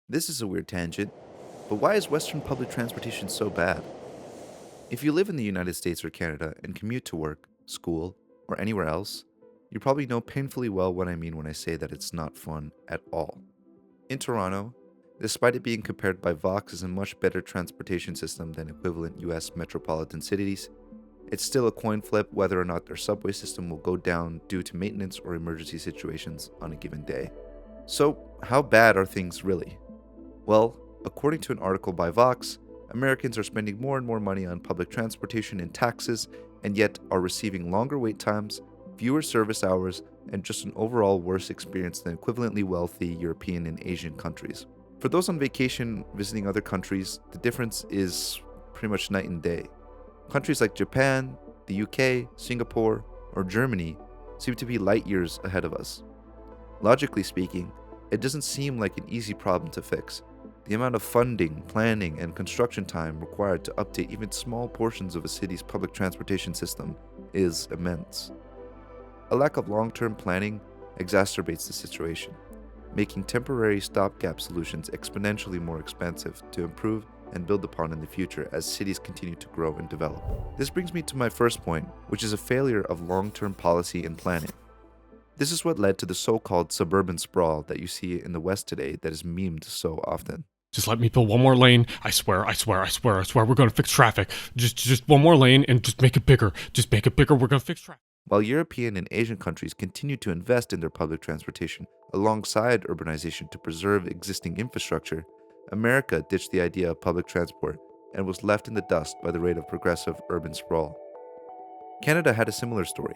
This is a weird tangent, but why is Western public transportation so bad? If you live in the United States or Canada and commute to work, school, or anywhere else, you probably know painfully well what I mean when I say that it's not fun at all. In Toronto, despite it being compared by Vox as a much better transportation system than equivalent US metropolitan cities, it's still a coin flip whether or not their subway system will go down due to maintenance or emergency situations on a given day. So, how bad are things really? Well, according to an article by Vox, Americans are spending more and more money on public transportation and taxes, and yet are receiving longer wait times, fewer service hours, and just an overall worse experience than equivalently wealthy European and Asian countries. For those on vacation visiting other countries, the difference is pretty much night and day. Countries like Japan, the UK, Singapore, or Germany seem to be light years ahead of us. Logically speaking, it doesn't seem like an easy problem to fix. The amount of funding, planning, and construction time required to update even small portions of a city's public transportation system is immense. A lack of long-term planning exacerbates the situation, making temporary stopgap solutions exponentially more expensive to improve and build upon in the future as cities continue to grow and develop. This brings me to my first point, which is a failure of long-term policy and planning. This is what led to the so-called suburban sprawl that you see in the West today that is memed so often. Just let me build one more lane. I swear, I swear, I swear, I swear, we're gonna fix traffic. Just one more lane and just make it bigger. Just make it bigger, we're gonna fix traffic. While European and Asian countries continue to invest in their public transportation alongside urbanization to preserve existing infrastructure, America ditched the idea of public transport and was left in the dust by the rate of progressive urban sprawl. Canada had a similar story.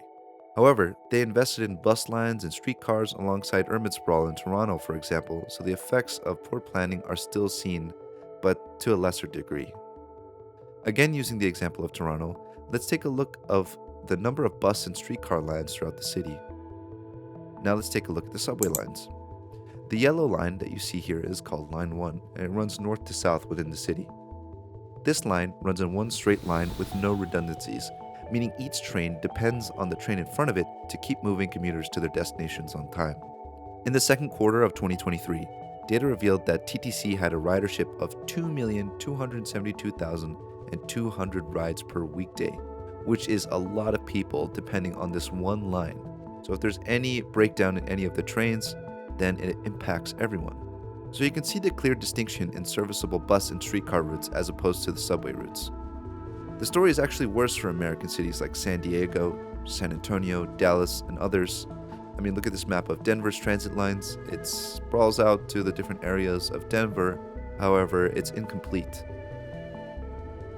However, they invested in bus lines and streetcars alongside urban sprawl in Toronto, for example, so the effects of poor planning are still seen, but to a lesser degree. Again, using the example of Toronto, let's take a look of the number of bus and streetcar lines throughout the city. Now let's take a look at the subway lines. The yellow line that you see here is called Line 1, and it runs north to south within the city. This line runs in one straight line with no redundancies, meaning each train depends on the train in front of it to keep moving commuters to their destinations on time. In the second quarter of 2023, data revealed that TTC had a ridership of 2,272,200 rides per weekday, which is a lot of people depending on this one line. So if there's any breakdown in any of the trains, then it impacts everyone. So you can see the clear distinction in serviceable bus and streetcar routes as opposed to the subway routes. The story is actually worse for American cities like San Diego, San Antonio, Dallas, and others. I mean, look at this map of Denver's transit lines. It sprawls out to the different areas of Denver, however, it's incomplete.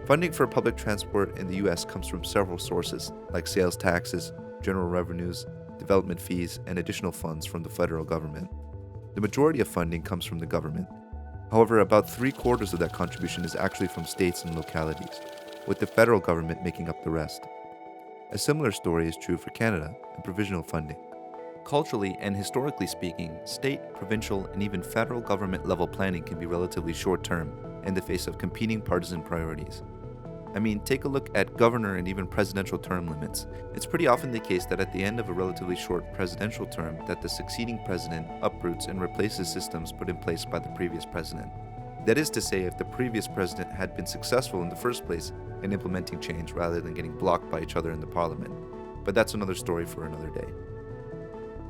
Funding for public transport in the US comes from several sources, like sales taxes, general revenues, development fees, and additional funds from the federal government. The majority of funding comes from the government. However, about 3/4 of that contribution is actually from states and localities, with the federal government making up the rest. A similar story is true for Canada and provincial funding. Culturally and historically speaking, state, provincial, and even federal government level planning can be relatively short-term in the face of competing partisan priorities. I mean, take a look at governor and even presidential term limits. It's pretty often the case that at the end of a relatively short presidential term that the succeeding president uproots and replaces systems put in place by the previous president. That is to say, if the previous president had been successful in the first place in implementing change rather than getting blocked by each other in the parliament. But that's another story for another day.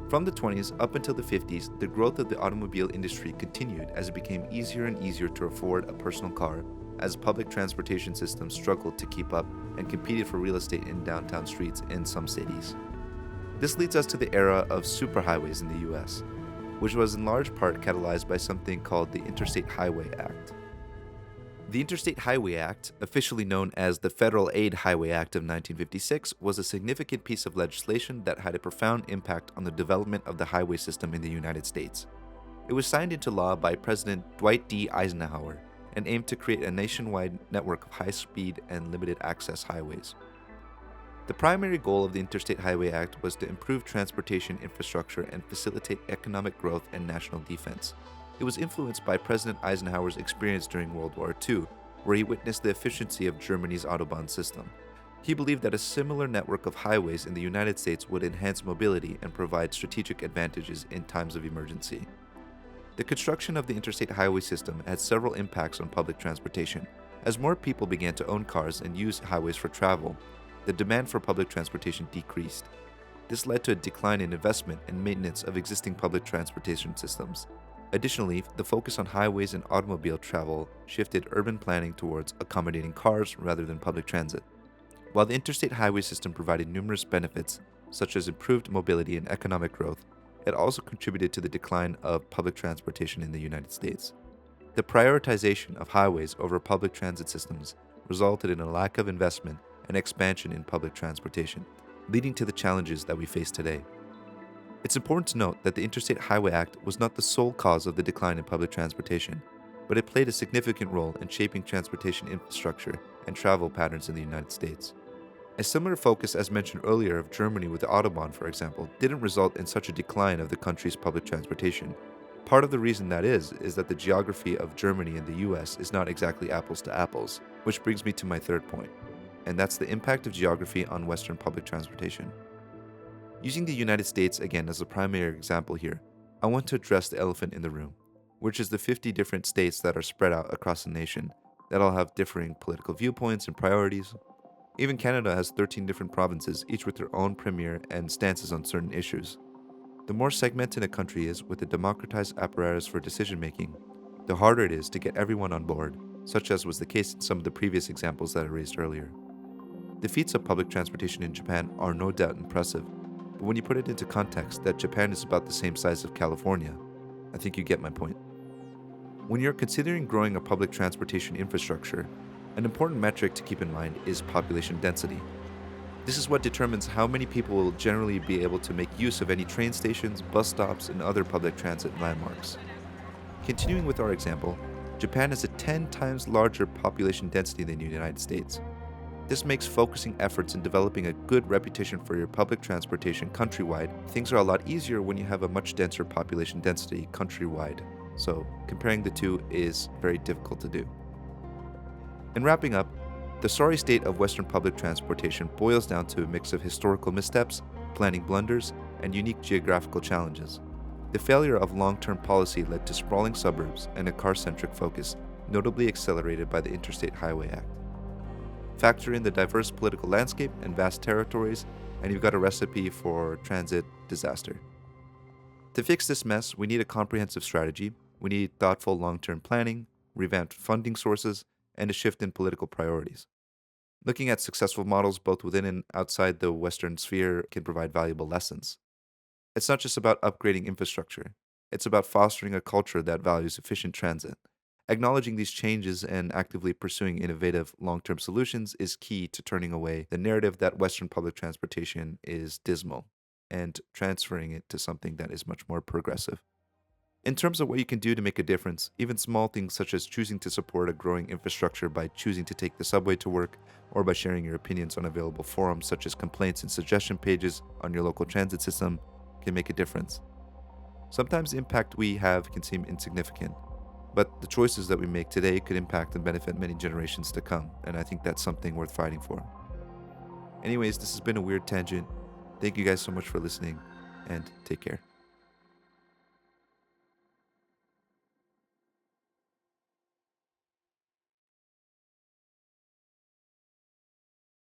From the 20s up until the 50s, the growth of the automobile industry continued as it became easier and easier to afford a personal car, as public transportation systems struggled to keep up and competed for real estate in downtown streets in some cities. This leads us to the era of superhighways in the US, which was in large part catalyzed by something called the Interstate Highway Act. The Interstate Highway Act, officially known as the Federal Aid Highway Act of 1956, was a significant piece of legislation that had a profound impact on the development of the highway system in the United States. It was signed into law by President Dwight D. Eisenhower and aimed to create a nationwide network of high-speed and limited-access highways. The primary goal of the Interstate Highway Act was to improve transportation infrastructure and facilitate economic growth and national defense. It was influenced by President Eisenhower's experience during World War II, where he witnessed the efficiency of Germany's Autobahn system. He believed that a similar network of highways in the United States would enhance mobility and provide strategic advantages in times of emergency. The construction of the interstate highway system had several impacts on public transportation. As more people began to own cars and use highways for travel, the demand for public transportation decreased. This led to a decline in investment and maintenance of existing public transportation systems. Additionally, the focus on highways and automobile travel shifted urban planning towards accommodating cars rather than public transit. While the interstate highway system provided numerous benefits, such as improved mobility and economic growth, it also contributed to the decline of public transportation in the United States. The prioritization of highways over public transit systems resulted in a lack of investment and expansion in public transportation, leading to the challenges that we face today. It's important to note that the Interstate Highway Act was not the sole cause of the decline in public transportation, but it played a significant role in shaping transportation infrastructure and travel patterns in the United States. A similar focus, as mentioned earlier, of Germany with the Autobahn, for example, didn't result in such a decline of the country's public transportation. Part of the reason that is that the geography of Germany and the US is not exactly apples to apples, which brings me to my third point, and that's the impact of geography on Western public transportation. Using the United States again as a primary example here, I want to address the elephant in the room, which is the 50 different states that are spread out across the nation that all have differing political viewpoints and priorities. Even Canada has 13 different provinces, each with their own premier and stances on certain issues. The more segmented a country is with a democratized apparatus for decision making, the harder it is to get everyone on board, such as was the case in some of the previous examples that I raised earlier. The feats of public transportation in Japan are no doubt impressive, but when you put it into context that Japan is about the same size of California, I think you get my point. When you're considering growing a public transportation infrastructure, an important metric to keep in mind is population density. This is what determines how many people will generally be able to make use of any train stations, bus stops, and other public transit landmarks. Continuing with our example, Japan has a 10 times larger population density than the United States. This makes focusing efforts in developing a good reputation for your public transportation countrywide. Things are a lot easier when you have a much denser population density countrywide. So comparing the two is very difficult to do. In wrapping up, the sorry state of Western public transportation boils down to a mix of historical missteps, planning blunders, and unique geographical challenges. The failure of long-term policy led to sprawling suburbs and a car-centric focus, notably accelerated by the Interstate Highway Act. Factor in the diverse political landscape and vast territories, and you've got a recipe for transit disaster. To fix this mess, we need a comprehensive strategy, we need thoughtful long-term planning, revamped funding sources, and a shift in political priorities. Looking at successful models both within and outside the Western sphere can provide valuable lessons. It's not just about upgrading infrastructure, it's about fostering a culture that values efficient transit. Acknowledging these changes and actively pursuing innovative long-term solutions is key to turning away the narrative that Western public transportation is dismal and transferring it to something that is much more progressive. In terms of what you can do to make a difference, even small things such as choosing to support a growing infrastructure by choosing to take the subway to work, or by sharing your opinions on available forums such as complaints and suggestion pages on your local transit system, can make a difference. Sometimes the impact we have can seem insignificant, but the choices that we make today could impact and benefit many generations to come, and I think that's something worth fighting for. Anyways, this has been a weird tangent. Thank you guys so much for listening, and take care.